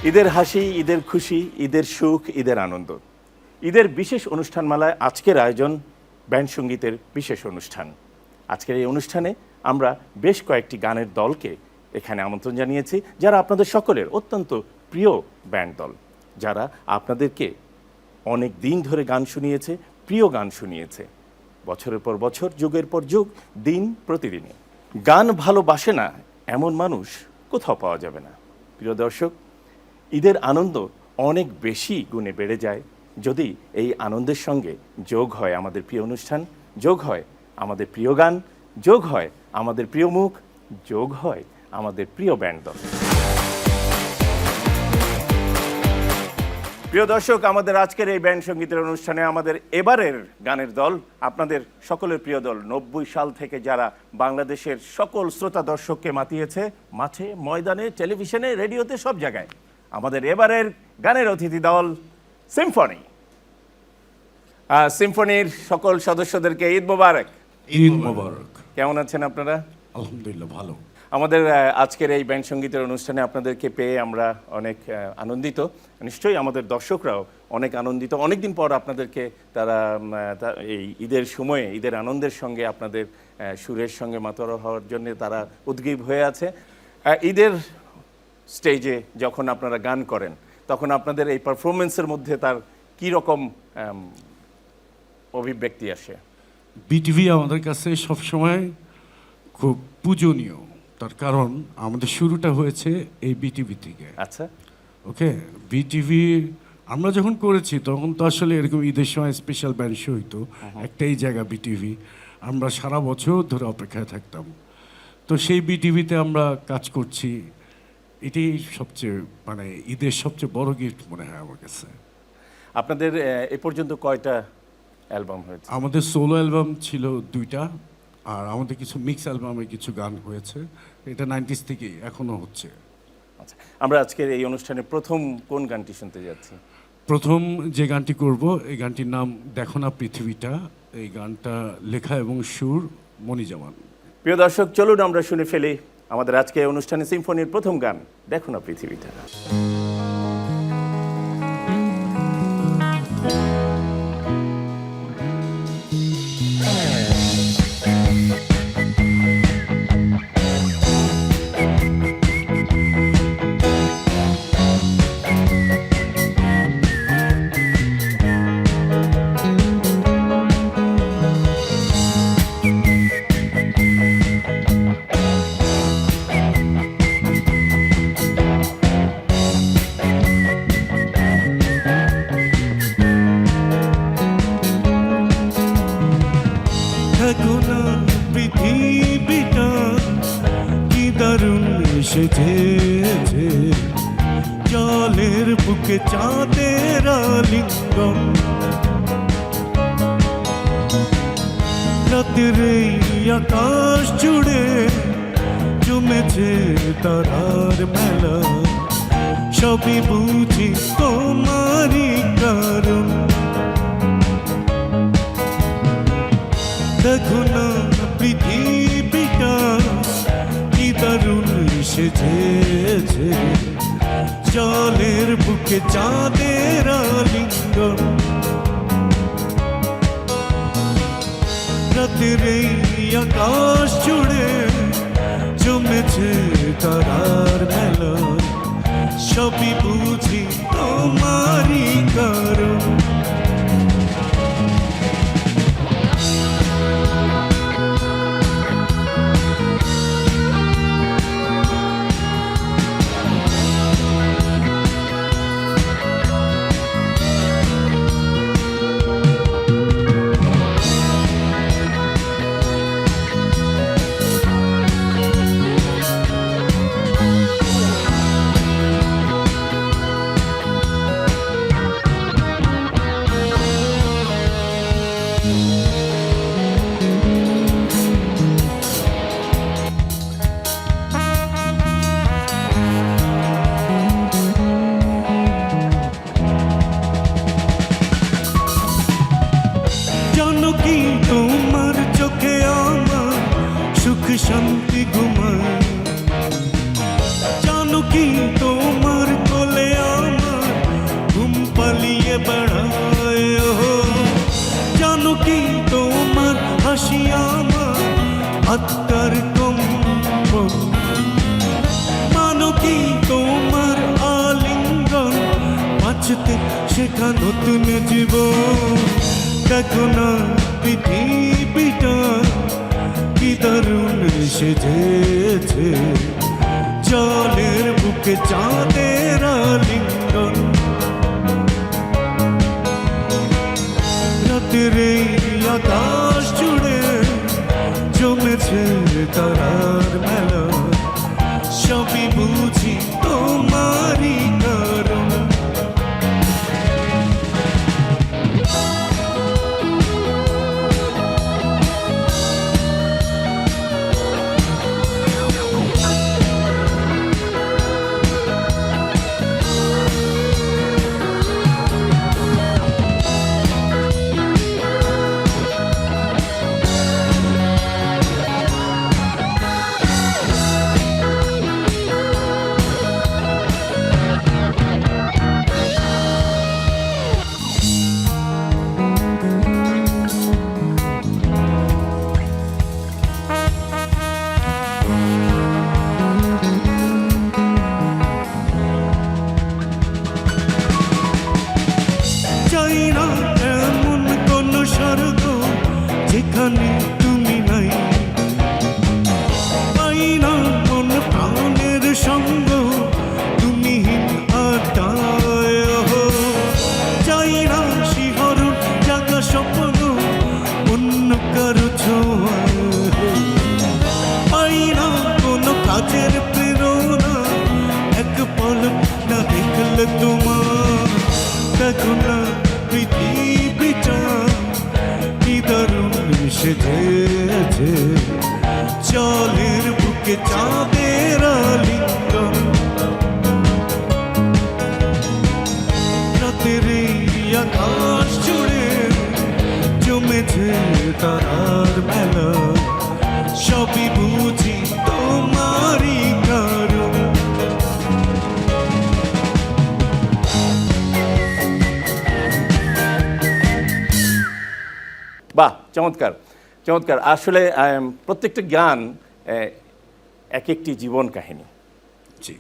ঈদের হাসি, ঈদের খুশি, ঈদের সুখ, ঈদের আনন্দ, ঈদের বিশেষ অনুষ্ঠানমালায় আজকের আয়োজন ব্যান্ড সঙ্গীতের বিশেষ অনুষ্ঠান। আজকের এই অনুষ্ঠানে আমরা বেশ কয়েকটি গানের দলকে এখানে আমন্ত্রণ জানিয়েছি, যারা আপনাদের সকলের অত্যন্ত প্রিয় ব্যান্ড দল, যারা আপনাদেরকে অনেক দিন ধরে গান শুনিয়েছে, প্রিয় গান শুনিয়েছে, বছরের পর বছর, যুগের পর যুগ, দিন প্রতিদিনে। গান ভালোবাসে না এমন মানুষ কোথাও পাওয়া যাবে না। প্রিয় দর্শক, ঈদের আনন্দ অনেক বেশি গুণে বেড়ে যায় যদি এই আনন্দের সঙ্গে যোগ হয় আমাদের প্রিয় অনুষ্ঠান, যোগ হয় আমাদের প্রিয় গান, যোগ হয় আমাদের প্রিয় মুখ, যোগ হয় আমাদের প্রিয় ব্যান্ড দল। প্রিয় দর্শক, আমাদের আজকের এই ব্যান্ড সঙ্গীতের অনুষ্ঠানে আমাদের এবারের গানের দল আপনাদের সকলের প্রিয় দল। 90 সাল থেকে যারা বাংলাদেশের সকল শ্রোতা দর্শককে মাতিয়েছে, মাঠে, ময়দানে, টেলিভিশনে, রেডিওতে, সব জায়গায়। আমাদের এবারের গানের অতিথি দল সিম্ফনি। সিম্ফনির সকল সদস্যদেরকে ঈদ মোবারক। ঈদ মোবারক। কেমন আছেন আপনারা? আলহামদুলিল্লাহ ভালো। আমাদের আজকের এই ব্যান্ড সঙ্গীতের অনুষ্ঠানে আপনাদেরকে পেয়ে আমরা অনেক আনন্দিত, নিশ্চয়ই আমাদের দর্শকরাও অনেক আনন্দিত। অনেকদিন পর আপনাদেরকে তারা এই ঈদের সময়ে, ঈদের আনন্দের সঙ্গে আপনাদের সুরের সঙ্গে মাতোয়ারা হওয়ার জন্য তারা উদ্গ্রীব হয়ে আছে। ঈদের স্টেজে যখন আপনারা গান করেন, তখন আপনাদের এই পারফরমেন্সের মধ্যে তার কী রকম অভিব্যক্তি আসে? বিটিভি আমাদের কাছে সবসময় খুব পূজনীয়, তার কারণ আমাদের শুরুটা হয়েছে এই বিটিভি থেকে। আচ্ছা, ওকে, বিটিভি আমরা যখন করেছি তখন তো আসলে এরকম ঈদের সময় স্পেশাল ব্যান্ড শো হইতো, একটাই জায়গা বিটিভি, আমরা সারা বছর ধরে অপেক্ষায় থাকতাম। তো সেই বিটিভিতে আমরা কাজ করছি, এটাই সবচেয়ে ঈদের সবচেয়ে বড় গিফট মনে হয় আমার কাছে। আপনাদের এ পর্যন্ত কয়টা অ্যালবাম হয়েছে? আমাদের সোলো অ্যালবাম ছিল 2টা, আর আমাদের কিছু মিক্স অ্যালবামে কিছু গান হয়েছে। এটা 90s থেকেই এখনো হচ্ছে। আচ্ছা, আমরা আজকের এই অনুষ্ঠানে প্রথম কোন গানটি শুনতে যাচ্ছি? প্রথম যে গানটি করব, এই গানটির নাম দেখো না পৃথিবীটা। এই গানটা লেখা এবং সুর মনি জামান। প্রিয় দর্শক, চলুন আমরা শুনে ফেলি আমাদের আজকে এই অনুষ্ঠানে সিম্ফনির প্রথম গান, দেখো না পৃথিবীটা। পৃথিবীটা কি দারুণ সেজেছে, জলের বুকে চাঁদের আলিঙ্গন, রাতের এই আকাশ জুড়ে জমেছে তারার মেলা, সবই বুঝি তোমারই কারণ। দেখো না পৃথিবীটা কি দারুণ সেজেছে, জলের বুকে চাঁদের আলিঙ্গন, রাতের এই আকাশ জুড়ে জমেছে তারার মেলা, সবই বুঝি তোমারই কারণ। শান্তি ঘুমায়, জানো কি তোমার কোলে কি তোমার হাসি আমার আত্মার কম্পন, মানো কি তোমার আলিঙ্গন বাঁচতে শেখা নতুন জীবন। দেখো না পৃথিবীটা কি দারুণ সেজেছে, জলের বুকে চাঁদের আলিঙ্গন। রাতের এই আকাশ জুড়ে জমেছে তারার মেলা, সবই বুঝি তোমারই কারণ। চাই না এমন কোন স্বর্গ যেখানে তুমি নাই, পাই না কোন প্রাণের সঙ্গ তুমি আটায়। চাই না শিহরণ জাগা স্বপ্ন অন্য কারো ছোঁয়ায়, পাই না কোন কাজের প্রেরণা এক পলক না দেখলে তোমার। দেখো না পৃথিবীটা কি দারুণ সেজেছে, জলের বুকে চাঁদের আলিঙ্গন। রাতের এই আকাশ জুড়ে জমেছে তারার মেলা, সবই বুঝি তোমারই কারণ। বাহ, চমৎকার চমৎকার। আসলে প্রত্যেকটা গান এক একটি জীবন কাহিনী। জি,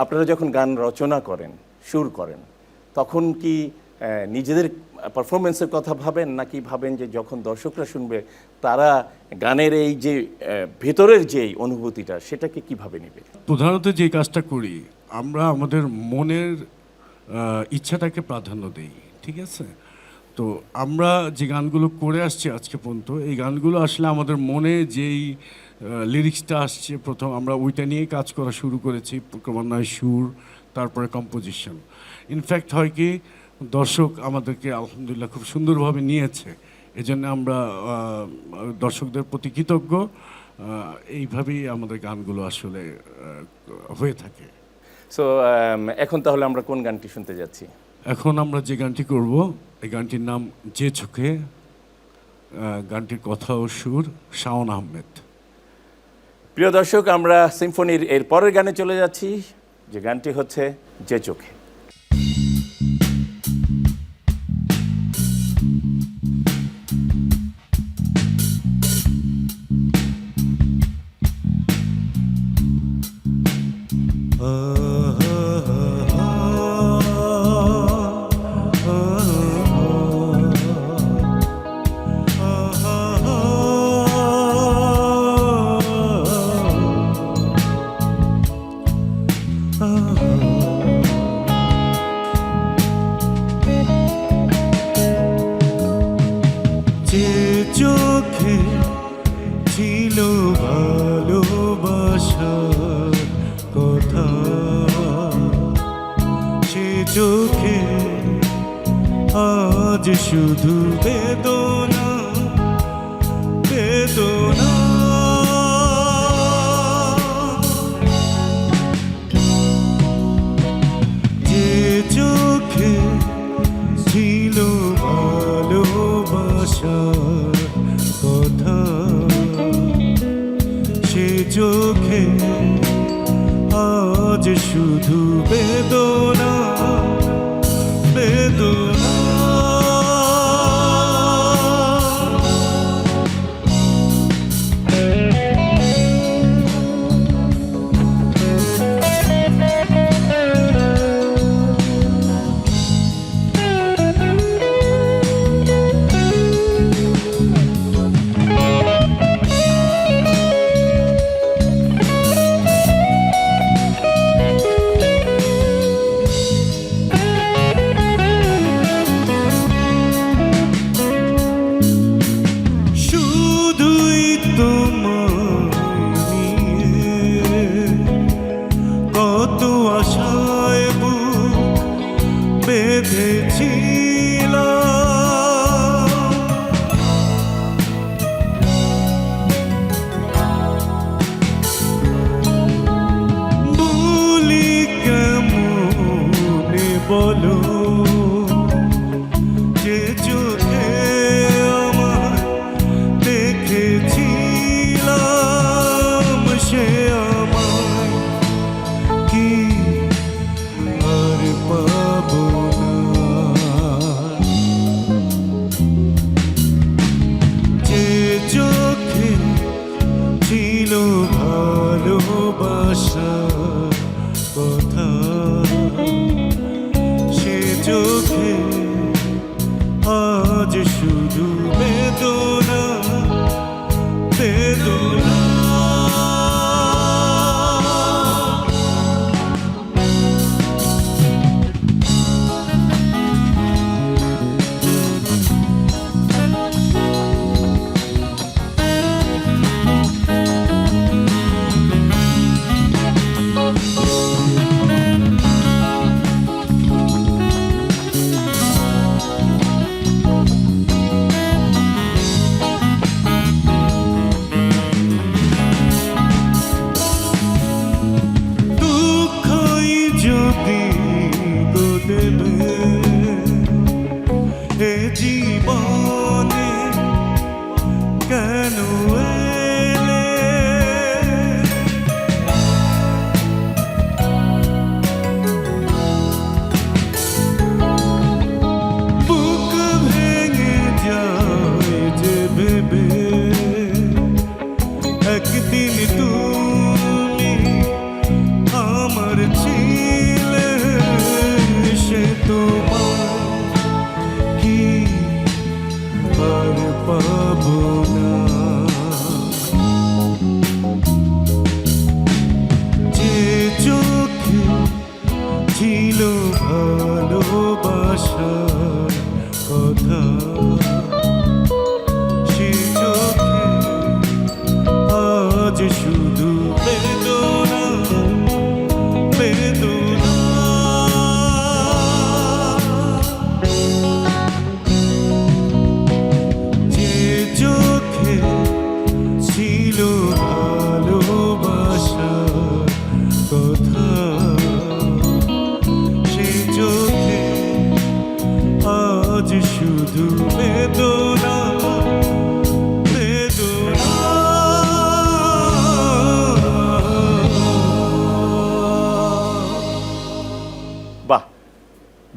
আপনারা যখন গান রচনা করেন, সুর করেন, তখন কি নিজেদের পারফরমেন্সের কথা ভাবেন, নাকি ভাবেন যে যখন দর্শকরা শুনবে তারা গানের এই যে ভেতরের যে অনুভূতিটা সেটাকে কিভাবে নেবে? প্রধানত যে কাজটা করি আমরা আমাদের মনের ইচ্ছাটাকে প্রাধান্য দিই, ঠিক আছে? তো আমরা যে গানগুলো করে আসছি আজকে পর্যন্ত, এই গানগুলো আসলে আমাদের মনে যেই লিরিক্সটা আসছে প্রথম আমরা ওইটা নিয়েই কাজ করা শুরু করেছি, ক্রমান্বয়ে সুর, তারপরে কম্পোজিশন। ইনফ্যাক্ট হয় কি, দর্শক আমাদেরকে আলহামদুলিল্লাহ খুব সুন্দরভাবে নিয়েছে, এজন্য আমরা দর্শকদের প্রতি কৃতজ্ঞ। এইভাবেই আমাদের গানগুলো আসলে হয়ে থাকে। সো এখন তাহলে আমরা কোন গানটি শুনতে যাচ্ছি? এখন আমরা যে গানটি করব, এই গানটির নাম যে চোখে, গানটির কথা ও সুর শাওন আহমেদ। প্রিয় দর্শক, আমরা সিম্ফনির এর পরের গানে চলে যাচ্ছি, যে গানটি হচ্ছে যে চোখে। যে চোখে ছিল ভালোবাসার কথা, সে চোখে আজ শুধু বেদনা বেদনা। যে চোখে ছিল ভালোবাসার কথা, সে চোখে আজ শুধু বেদনা বেদনা।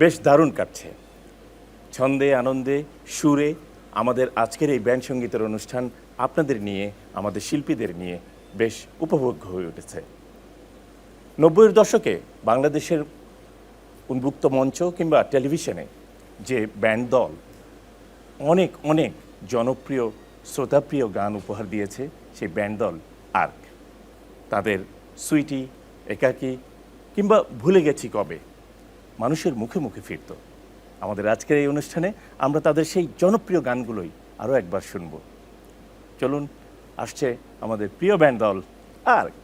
বেশ দারুণ কাটছে। ছন্দে আনন্দে সুরে আমাদের আজকের এই ব্যান্ড সঙ্গীতের অনুষ্ঠান আপনাদের নিয়ে, আমাদের শিল্পীদের নিয়ে বেশ উপভোগ্য হয়ে উঠেছে। 90-এর দশকে বাংলাদেশের উন্মুক্ত মঞ্চ কিংবা টেলিভিশনে যে ব্যান্ড দল অনেক অনেক জনপ্রিয় শ্রোতাপ্রিয় গান উপহার দিয়েছে, সেই ব্যান্ড দল আর্ক। তাদের সুইটি, একাকী কিংবা ভুলে গেছি কবে মানুষের মুখে মুখে ফিরত। আমাদের আজকের এই অনুষ্ঠানে আমরা তাদের সেই জনপ্রিয় গানগুলোই আরও একবার শুনব। চলুন, আসছে আমাদের প্রিয় ব্যান্ড দল আর্ক।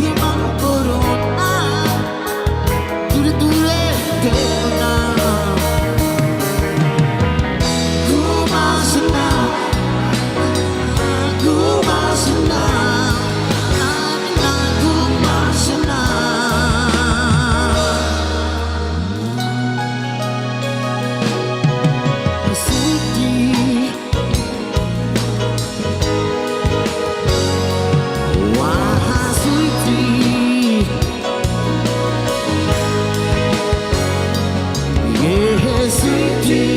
অভিমান করো না, দূরে দূরে থেকো না। ঘুম আসে না, ঘুম আসে না, না ঘুম আসে না। Sweetie, why sweetie? Yeah, sweetie.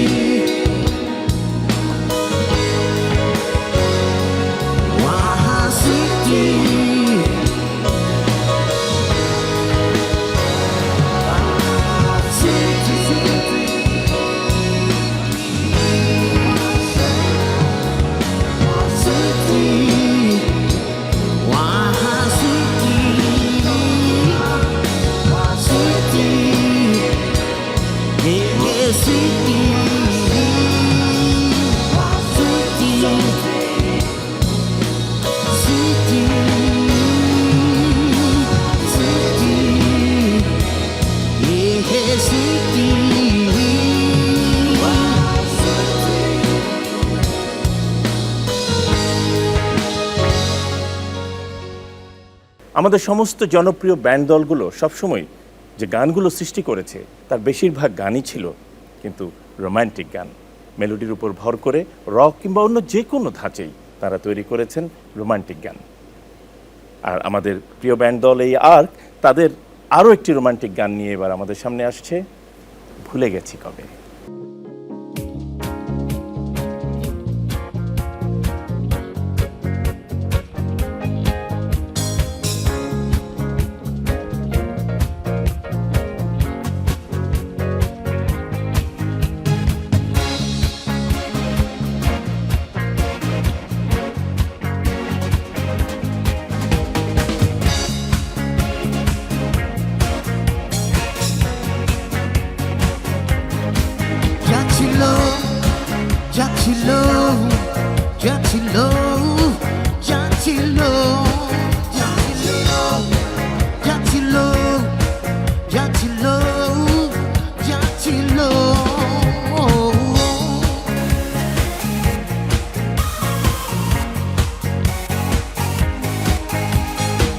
Why sweetie? Sweetie, sweetie. Sweetie, why sweetie? Sweetie, yeah, sweetie. Sweetie, sweetie, yeah, sweetie. আমাদের সমস্ত জনপ্রিয় ব্যান্ড দলগুলো সবসময় যে গানগুলো সৃষ্টি করেছে তার বেশিরভাগ গানই ছিল কিন্তু রোমান্টিক গান। মেলোডির উপর ভর করে রক কিংবা অন্য যে কোনো ধাঁচেই তারা তৈরি করেছেন রোমান্টিক গান। আর আমাদের প্রিয় ব্যান্ড দল এই আর্ক তাদের আরও একটি রোমান্টিক গান নিয়ে এবার আমাদের সামনে আসছে, ভুলে গেছি কবে। যাচ্ছিলো, যাচ্ছিলো, যাচ্ছিলো, যাচ্ছিলো, যাচ্ছিলো, যাচ্ছিলো, যাচ্ছিলো, যাচ্ছিলো।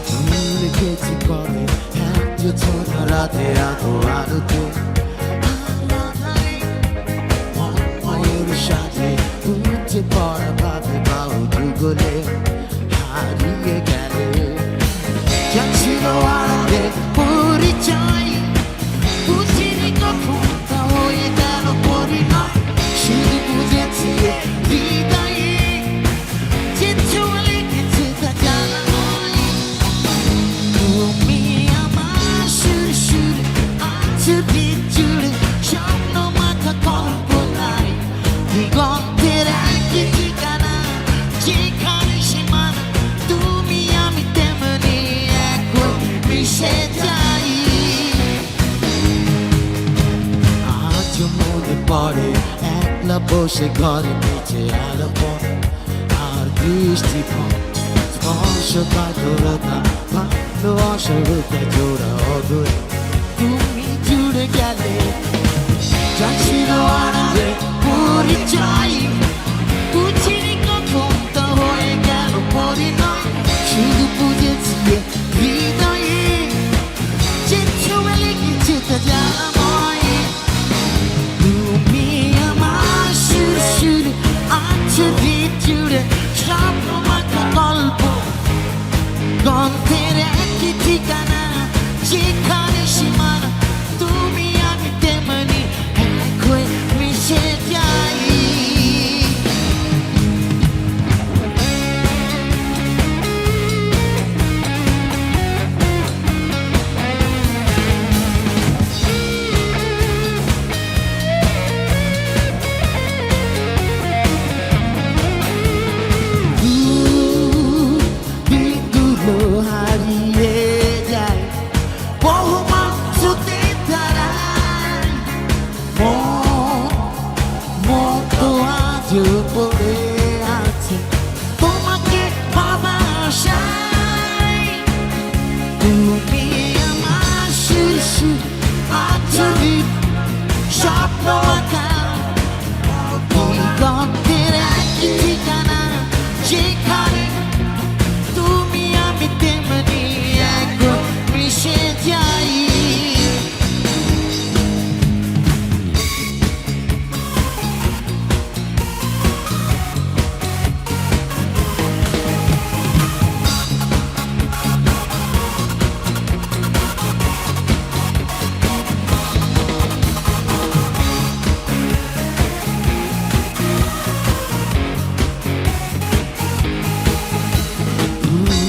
ভুলে গেছি কবে এক জোছনা রাতে আলো আলোতে সাথে উঠে পড়া ভাবে বাউ যুগলে হারিয়ে গেলে। যাচ্ছিল আগে পরিচয়, বুঝিনি কখন তা হয়ে গেল পরিণয়। শুধু বুঝেছি হৃদয়ে যে ছোঁয়া লেগেছে তা জানা নয়। তুমি আমার সুরে সুরে আছে বিজুড়ে, স্বপ্ন মাথা কল্পনায় দিগন্তের একই ঠিকানা, যেখানে সীমানা তুমি আমি তেমনি এক মিশে যাই। আজ মনে পড়ে একলা বসে ঘরে নিচে আলোপন আর বৃষ্টি স্পর্শ কাতরতা ভালোবাসা রূপে জোড়া অদূরে তুমি জুড়ে গেলে। যাচ্ছিল আনন্দে পরিচয়, বুঝিনি কখন তা হয়ে গেল পরিণয়। শুধু বুঝেছি হৃদয়ে যে ছোঁয়া লেগেছে তা জানাময়। তুমি আমার সুরে সুরে আছে বিজুড়ে, স্বপ্ন মাখা গল্প গন্ধের একই ঠিকানা, যেখানে সীমানা তুমি আমি তেমনি এক হয়ে মিশে যাই। দিনগুলো হারিয়ে যায় বহু তুমি আমার শিশু আচরি স্বপ্ন আঁকা দিগন্তের একই ঠিকানা যেখানে তুমি আমি তেমনি একদম মিশে যাই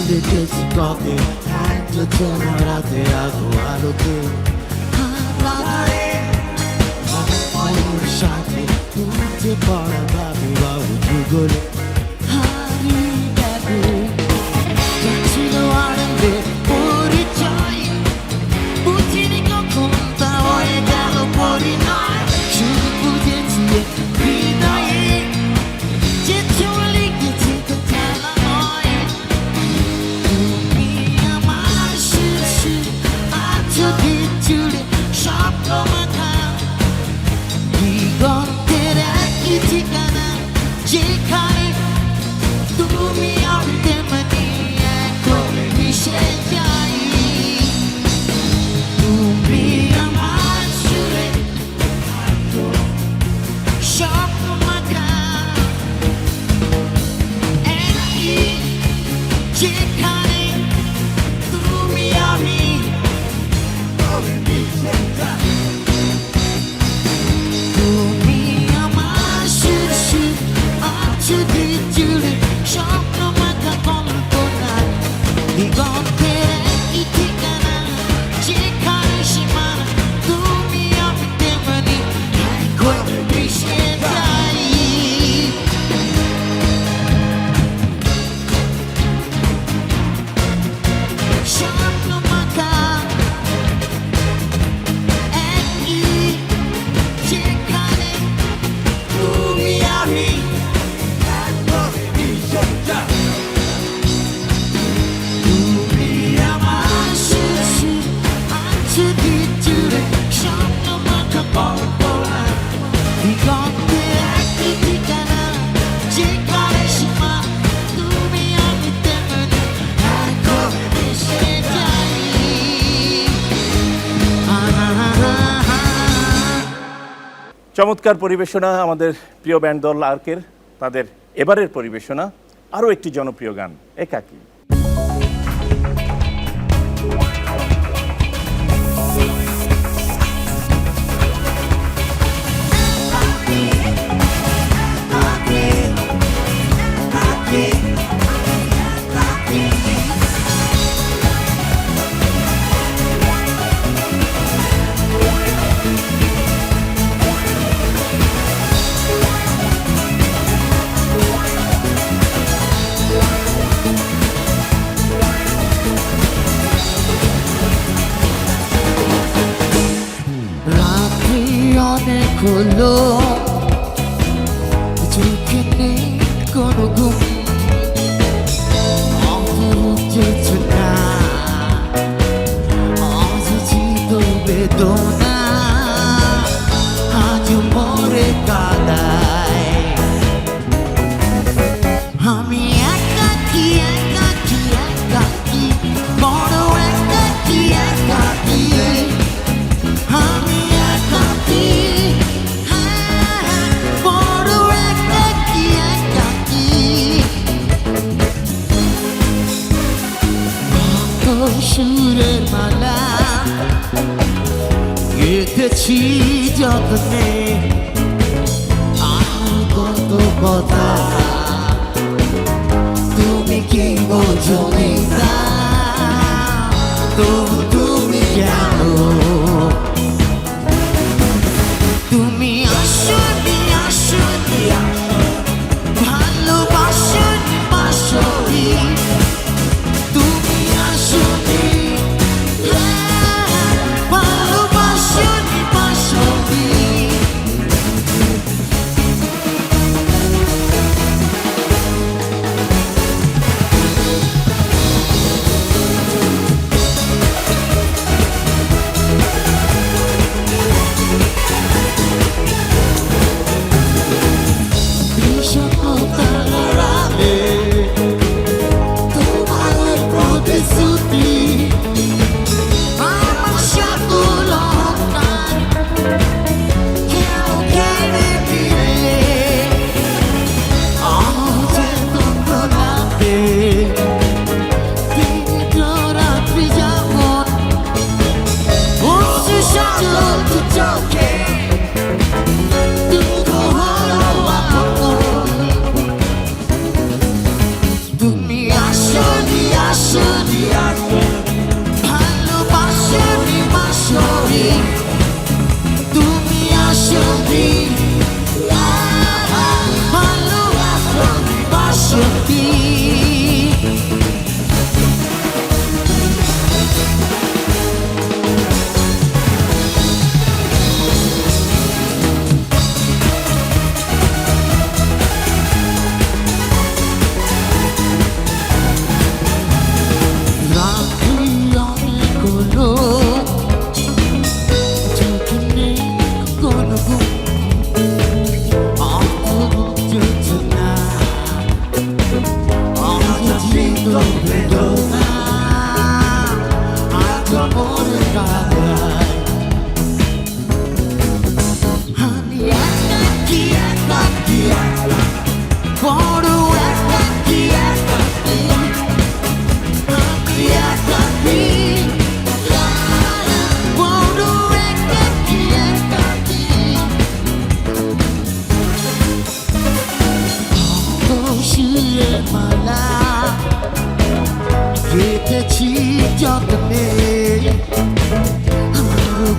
দেখেছি কবে একটা চেনা রাতে আগো আলোতে আমার সাথে তুলতে পড়া বাবু বাবু ভূগোলে হারিয়ে গেছে যাচ্ছিল আনন্দে পরিচয় বুঝিনি কখন তা হয়ে গেল পরিণয় শুধু বুঝেছি হৃদয়ে যে চলে গেছে তো খেলা নয় তুমি আমার শিশু আছো জুড়ে স্বপ্ন মাখা দিগন্তের একই ঠিকানা যেখানে তুমি আমি তেমনি এখন মিশে যাই তুমি আমার সুরে স্বপ্ন মাখা একই যেখানে তুমি আমি তুমি আমার শিশু আছো জুড়ে স্বপ্ন মাখা কল্পনা দিগন্তের একই ঠিকানা যেখানে সীমানা তুমি আমি তেমনি এখন মিশে যাই স্বপ্ন মাখা একই যেখানে তুমি আমি তুমি আমার শিশু আছো জুড়ে স্বপ্ন মাখা কল্পনা দিগন্তের একই ঠিকানা যেখানে সীমা তুমি আমি তেমনি এখন মিশে যাই চমৎকার পরিবেশনা আমাদের প্রিয় ব্যান্ড দল আর্কের। তাদের এবারের পরিবেশনা আরও একটি জনপ্রিয় গান একাকী। রাত্রি অনেক হলো চোখে নেই কোনো ঘুম অবরুদ্ধ না অযাচিত বেদনা আজ মরে কাদায় আমি একাকী একাকী একাকী বড় একাকী একাকী আমি একাকী বড় একাকী একাকী কত সুরের মালা গেঁথেছি যত্নে আর কত কথা তুমি কি বোঝো না তবু তুমি কেন তুমি আসনি আসনি ভালোবাসনি বাসনি তুমি আসনি ভালোবাসনি বাসনি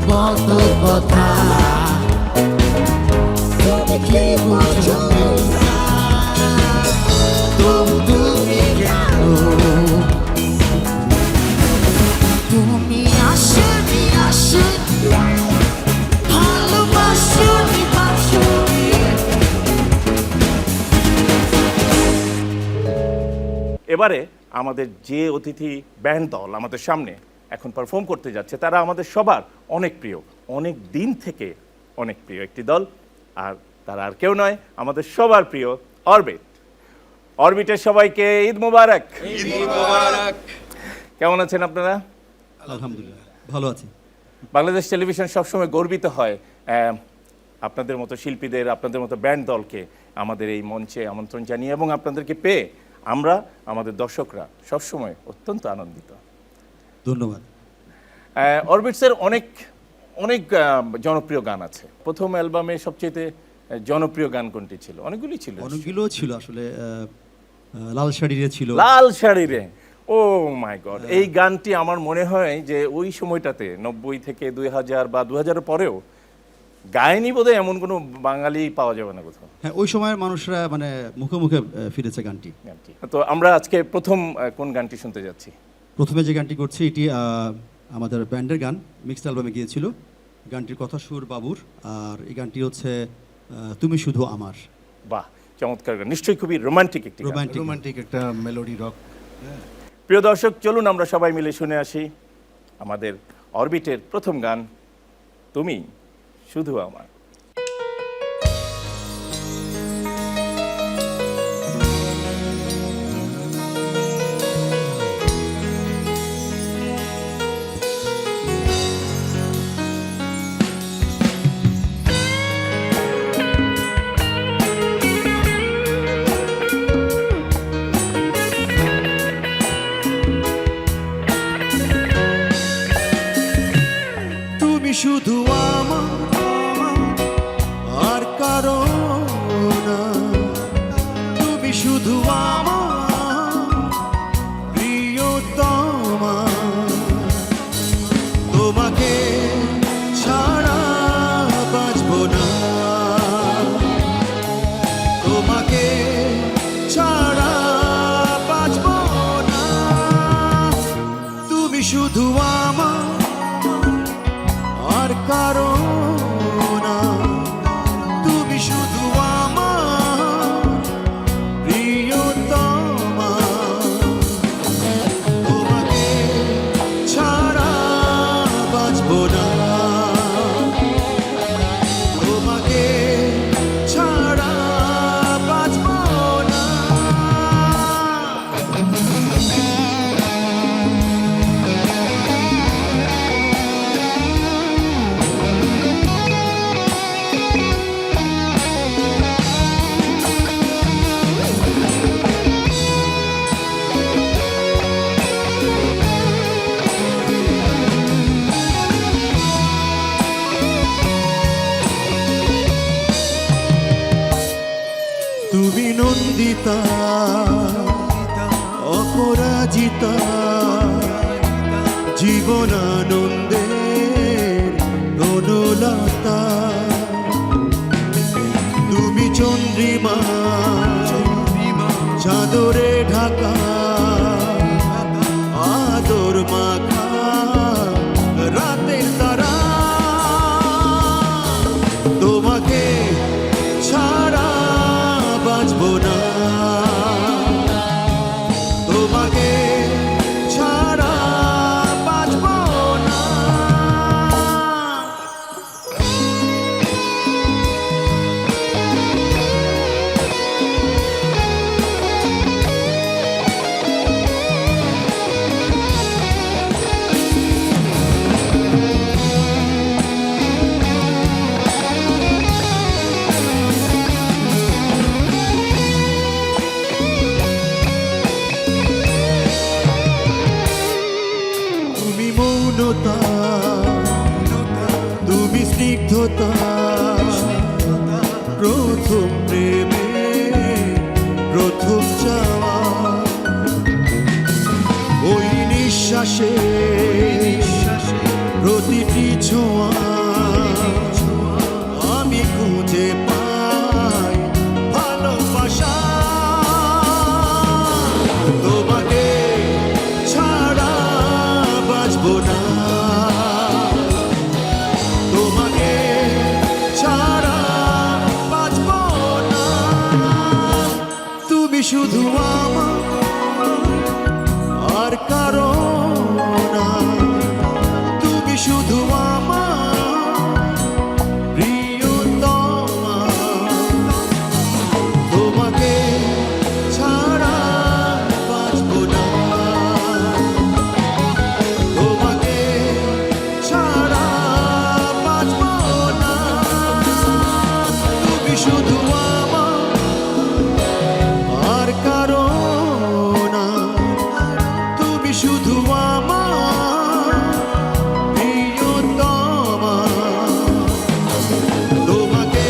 কত কথা তুমি কি বুঝো না? তুমি জানো তুমি আসনি ভালোবাসনি বাসনি। এবারে আমাদের যে অতিথি ব্যান্ড দল আমাদের সামনে এখন পারফর্ম করতে যাচ্ছে তারা আমাদের সবার অনেক প্রিয়, অনেক দিন থেকে অনেক প্রিয় একটি দল, আর তারা আর কেউ নয়, আমাদের সবার প্রিয় অরবিট। অরবিটের সবাইকে ঈদ মোবারক। কেমন আছেন আপনারা? আলহামদুলিল্লাহ ভালো আছি। বাংলাদেশ টেলিভিশন সবসময় গর্বিত হয় আপনাদের মতো শিল্পীদের, আপনাদের মতো ব্যান্ড দলকে আমাদের এই মঞ্চে আমন্ত্রণ জানিয়ে, এবং আপনাদেরকে পেয়ে আমরা আমাদের দর্শকরা সবসময় অত্যন্ত আনন্দিত। ধন্যবাদ। অরবিটসের অনেক অনেক জনপ্রিয় গান আছে। প্রথম অ্যালবামে সবচেয়ে জনপ্রিয় গান কোনটি ছিল? অনেকগুলি ছিল। অনেকগুলো ছিল আসলে, লাল শাড়িরে ছিল। লাল শাড়িরে, ও মাই গড, এই গানটি আমার মনে হয় যে ওই সময়টাতে 90 থেকে 2000 বা 2000-এর পরেও গায়নি বোধহয় এমন কোনো বাঙালি পাওয়া যাবে না কোথাও। হ্যাঁ, ওই সময়ের মানুষরা মানে মুখে মুখে ফিরেছে গানটি। তো আমরা আজকে প্রথম কোন গানটি শুনতে যাচ্ছি? প্রথমে যে গানটি করছি এটি আমাদের ব্যান্ডের গান, মিক্সড অ্যালবামে গিয়েছিল। গানটির কথা সুর বাবুর, আর এই গানটি হচ্ছে তুমি শুধু আমার। বাহ, চমৎকার গান, নিশ্চয়ই খুবই রোমান্টিক একটি গান। রোমান্টিক একটা মেলোডি রক। প্রিয় দর্শক, চলুন আমরা সবাই মিলে শুনে আসি আমাদের অরবিটের প্রথম গান, তুমি শুধু আমার। তুমি শুধু আমার আর কারো না, তুমি শুধু আমার প্রিয়তমা, তোমাকে ছাড়া বাঁচবো না, তোমাকে ছাড়া বাঁচবো না, তুমি শুধু আমার আর কারো না, তুমি শুধু আমার প্রিয়তমা, তোমাকে ছাড়া বাঁচবো না, তোমাকে ছাড়া বাঁচবো না। তুমি নন্দিতা অপরাজিতা, জীবনানন্দের বনলতা, তুমি চন্দ্রিমা চাদরে ঢাকা, আদর মাখা রাতের তারা, তোমাকে ছাড়া বাঁচবো না, তোমাকে ছাড়া বাঁচবো না। তুমি মৌনতা, তুমি স্নিগ্ধতা, প্রথম প্রেমে প্রথম চাওয়া, ওই নিঃশ্বাসে বাঁচবো না তোমাকে ছাড়া বাঁচবো না তুমি শুধু আমার আর কারো না তুমি শুধু আমার প্রিয়তমা তোমাকে ছাড়া বাঁচবো না তোমাকে ছাড়া বাঁচবো না তুমি শুধু আমার আর কারো না তুমি শুধু আমার প্রিয়তমা তোমাকে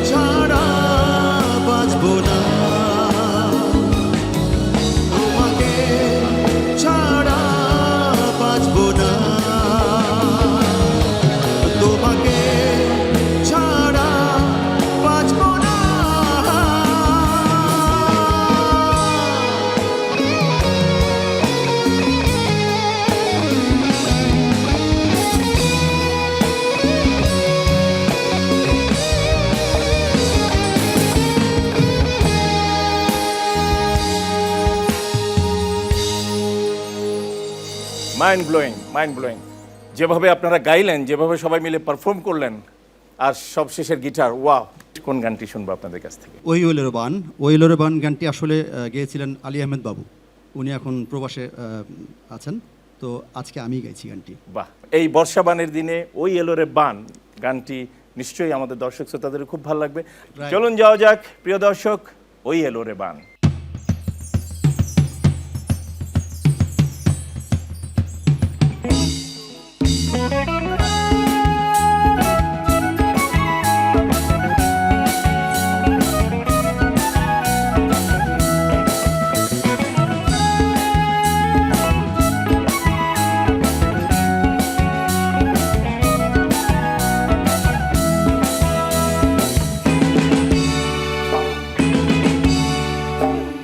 ছাড়া বাঁচবো না তোমাকে ছাড়া বাঁচবো না তোমাকে ছাড়া বাঁচবো না মাইন্ড ব্লোয়িং যেভাবে আপনারা গাইলেন, যেভাবে সবাই মিলে পারফর্ম করলেন, আর সব শেষের গিটার, ওয়াও! কোন গানটি শুনবো আপনাদের কাছ থেকে? ওইলোরে বান গানটি আসলে গেয়েছিলেন আলী আহমেদ বাবু। উনি এখন প্রবাসে আছেন, তো আজকে আমি গাইছি গানটি। বাহ! এই বর্ষাবানের দিনে ওই এলোরে বান গানটি নিশ্চয়ই আমাদের দর্শক শ্রোতাদের খুব ভালো লাগবে। Right. চলুন যাওয়া যাক প্রিয় দর্শক, ওই এলোরে বান।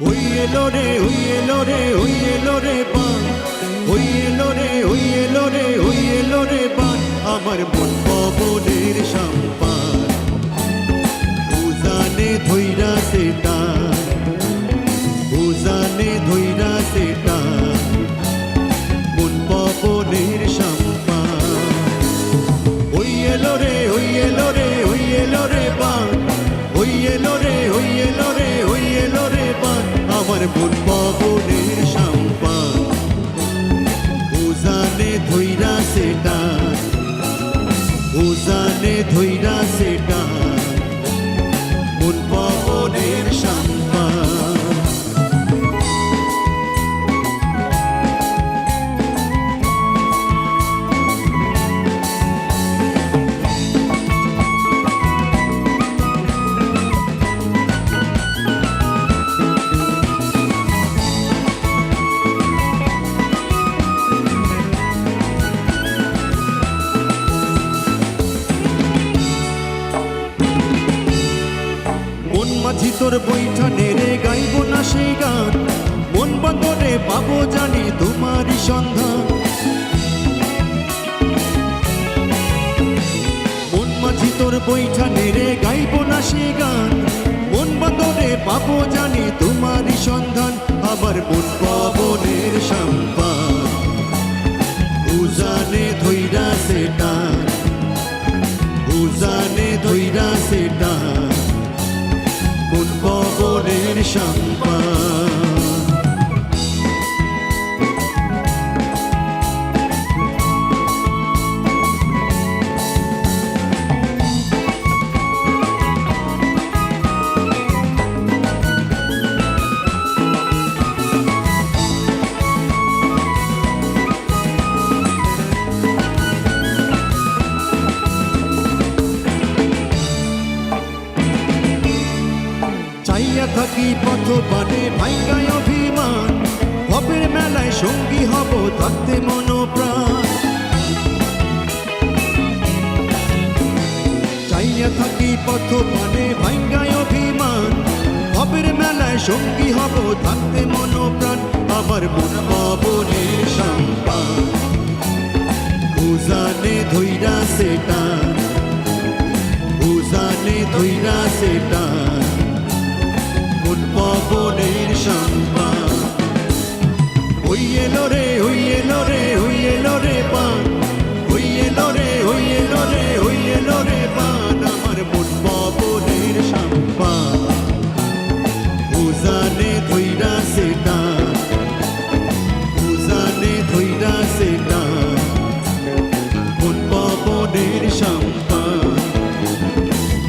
ওই এলো রে ওই এলো রে ওই এলো রে বান ওই এলো রে ওই এলো রে ওই এলো রে বান আমার মন পবনের সম্পান উজানে ধইরা সেটা উজানে ধইরা সেটা মন পবনের সম্পান ওই এলো রে ওই এলো রে ওই এলো রে বান ওই এলো রে ওই এলো রে ওই এলো রে বান আমার মন পবনের সম্পান উজানে ধইরা সেটা উজানে ধইরা সেটা মন পবনের সম্পান মন মাঝি তোর বৈঠা নেড়ে গাইব না সেই গান মন বন্দরে পাবো জানি তোমারই সন্ধান মন মাঝি তোর বৈঠা নেড়ে গাইব না সেই গান মন বন্দরে পাবো জানি তোমারই সন্ধান আমার মন পবনের সম্পান উজানে ধইরা সেটা উজানে ধইরা সেটা মন পবনের সম্পান চাইয়া থাকি পথ পানে ভাইগায় অভিমান ভবের মেলায় সঙ্গী হব থাকতে মন প্রাণ চাইয়া থাকি পথ পানে ভাইগায় অভিমান ভবের মেলায় সঙ্গী হব থাকতে মন প্রাণ আমার মন পবনের সম্পান সে টান কোন পবনের সম্পান ওই এলো রে ওই এলো রে ওই এলো রে পান ওই এলো রে ওই এলো রে ওই এলো রে পান আমার মন পবনের সম্পান উজানে ধইরা সে টান উজানে ধইরা সে টান কোন পবনের সম্পান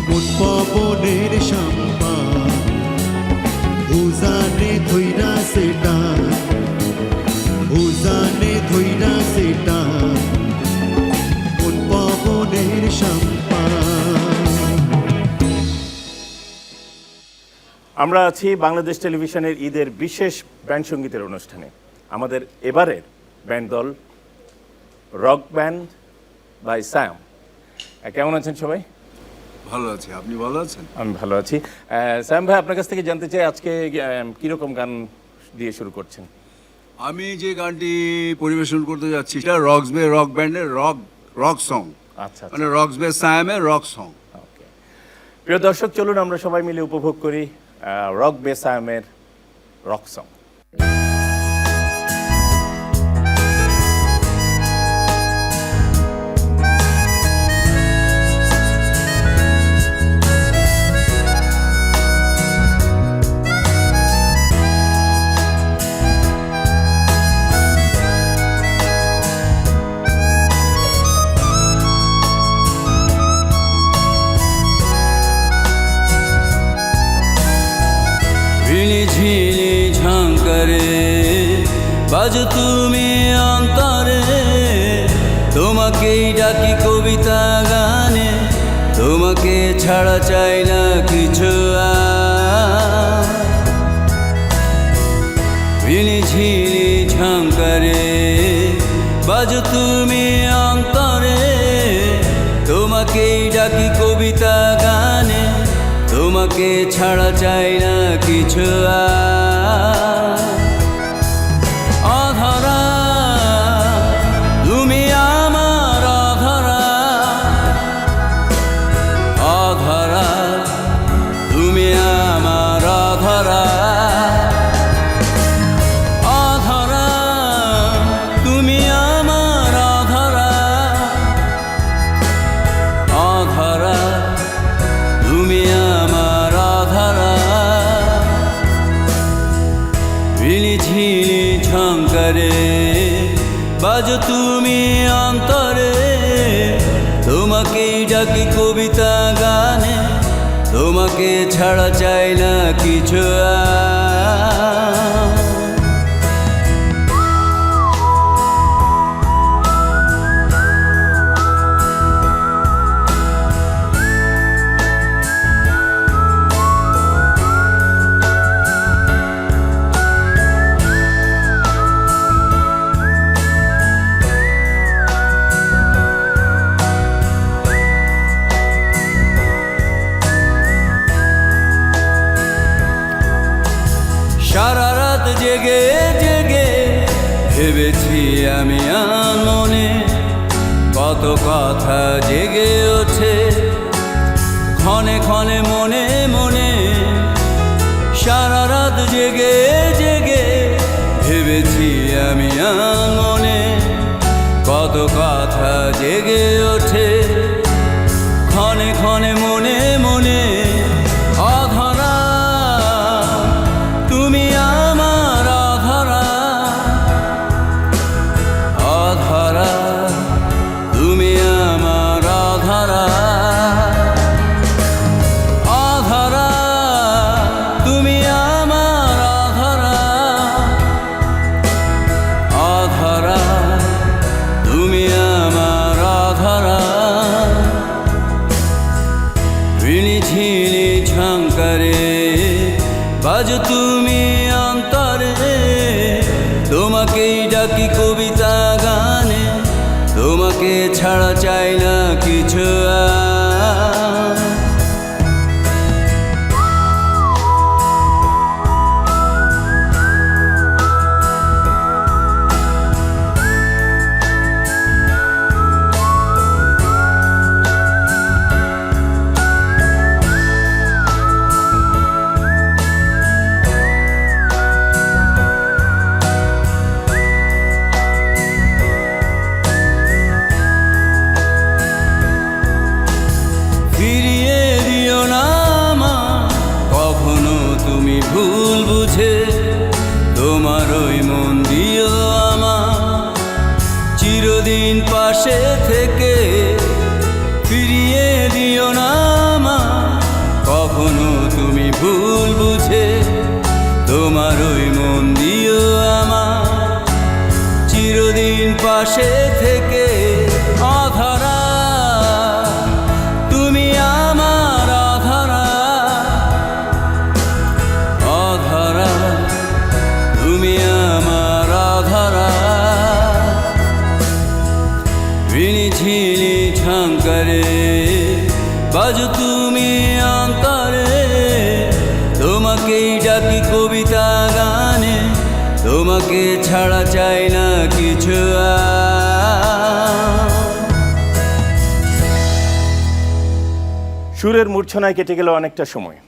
কোন পবনের সম্পান উজানে ধইরা সে টান উজানে ধইরা সে টান কোন পবনের সম্পান আমরা আছি বাংলাদেশ টেলিভিশনের ঈদের বিশেষ ব্যান্ড সঙ্গীতের অনুষ্ঠানে। আমাদের এবারের ব্যান্ড দল রক ব্যান্ড বাই স্যাম। কেমন আছেন সবাই? ভালো আছি, আপনি ভালো আছেন? আমি ভালো আছি। স্যাম ভাই, আপনার কাছ থেকে জানতে চাই আজকে কীরকম গান দিয়ে শুরু করছেন? আমি যে গানটি পরিবেশন করতে যাচ্ছি সেটা রক্সবে রক ব্যান্ডের রক সং, আচ্ছা, মানে রক্সবে সায়ামের রক সং। ওকে, প্রিয় দর্শক, চলুন আমরা সবাই মিলে উপভোগ করি রক বে সায়ামের রক সং। ঝিলি ঝাঙ্কারে বাজো তুমি অন্তরে, তোমাকেই ডাকি কবিতা গানে, তোমাকে ছাড়া চাই না কিছু ঝিলি ঝাঙ্কারে বাজো তুমি অন্তরে, তোমাকেই ডাকি কবিতা গানে, তোমাকে ছাড়া চাই না কিছু অধরা, তুমি আমার অধরা, অধরা তুমি আমার অধরা, অধরা তুমি আমার অধরা, অধরা তুমি আমার অধরা, ঝিলি ঝঙ্কারে বাজো তুমি অন্তরে, তোমাকেই ডাকি কবিতা গানে, তোমাকে ছাড়া চাই না কিছু সারা রাত জেগে জেগে ভেবেছি আমি মনে, কত কথা জেগে ওঠে ক্ষণে ক্ষণে মনে মনে, সারা রাত জেগে জেগে ভেবেছি আমি মনে, কত কথা জেগে ওঠে ক্ষণে ক্ষণে মনে মনে, অধরা তুমি আমার অধরা, অধরা তুমি আমার অধরা, অধরা তুমি আমার অধরা, অধরা তুমি আমার অধরা, ঝিলি ঝঙ্কারে বাজো তুমি অন্তরে, তোমাকেই ডাকি কবিতা গানে, তোমাকে ছাড়া চাই না কিছু চিরদিন পাশে থেকে ফিরিয়ে দিও না আমায় কখনো তুমি ভুল বুঝে, তোমার ওই মন দিও আমার চিরদিন পাশে থেকে। অধরা তুমি আমার অধরা, অধরা তুমি আমার অধরা। ঋণী ঝিনি ঝঙ্কারে বাজো তুমি অন্তরে, তোমাকেই ডাকি কবিতা গানে, তোমাকে ছাড়া চাই না কিছু সুরের মূর্ছনায় কেটে গেল অনেকটা সময়।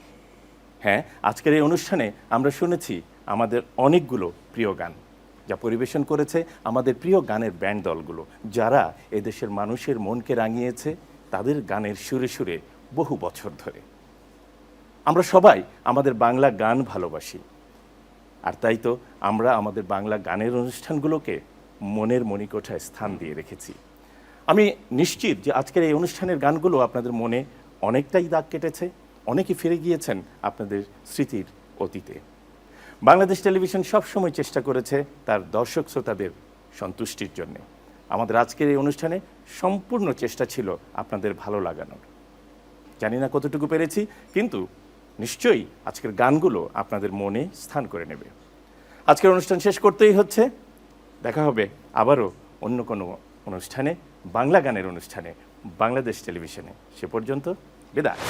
হ্যাঁ, আজকের এই অনুষ্ঠানে আমরা শুনেছি আমাদের অনেকগুলো প্রিয় গান, যা পরিবেশন করেছে আমাদের প্রিয় গানের ব্যান্ড দলগুলো, যারা এদেশের মানুষের মনকে রাঙিয়েছে তাদের গানের সুরে সুরে বহু বছর ধরে। আমরা সবাই আমাদের বাংলা গান ভালোবাসি, আর তাই তো আমরা আমাদের বাংলা গানের অনুষ্ঠানগুলোকে মনের মণিকোঠায় স্থান দিয়ে রেখেছি। আমি নিশ্চিত যে আজকের এই অনুষ্ঠানের গানগুলো আপনাদের মনে অনেকটাই দাগ কেটেছে, অনেকে ফিরে গিয়েছেন আপনাদের স্মৃতির অতীতে। বাংলাদেশ টেলিভিশন সবসময় চেষ্টা করেছে তার দর্শক শ্রোতাদের সন্তুষ্টির জন্যে। আমাদের আজকের এই অনুষ্ঠানে সম্পূর্ণ চেষ্টা ছিল আপনাদের ভালো লাগানোর। জানি না কতটুকু পেরেছি, কিন্তু নিশ্চয়ই আজকের গানগুলো আপনাদের মনে স্থান করে নেবে। আজকের অনুষ্ঠান শেষ করতেই হচ্ছে। দেখা হবে আবারও অন্য কোনো অনুষ্ঠানে, বাংলা গানের অনুষ্ঠানে, বাংলাদেশ টেলিভিশনে। সে পর্যন্ত বিদায়।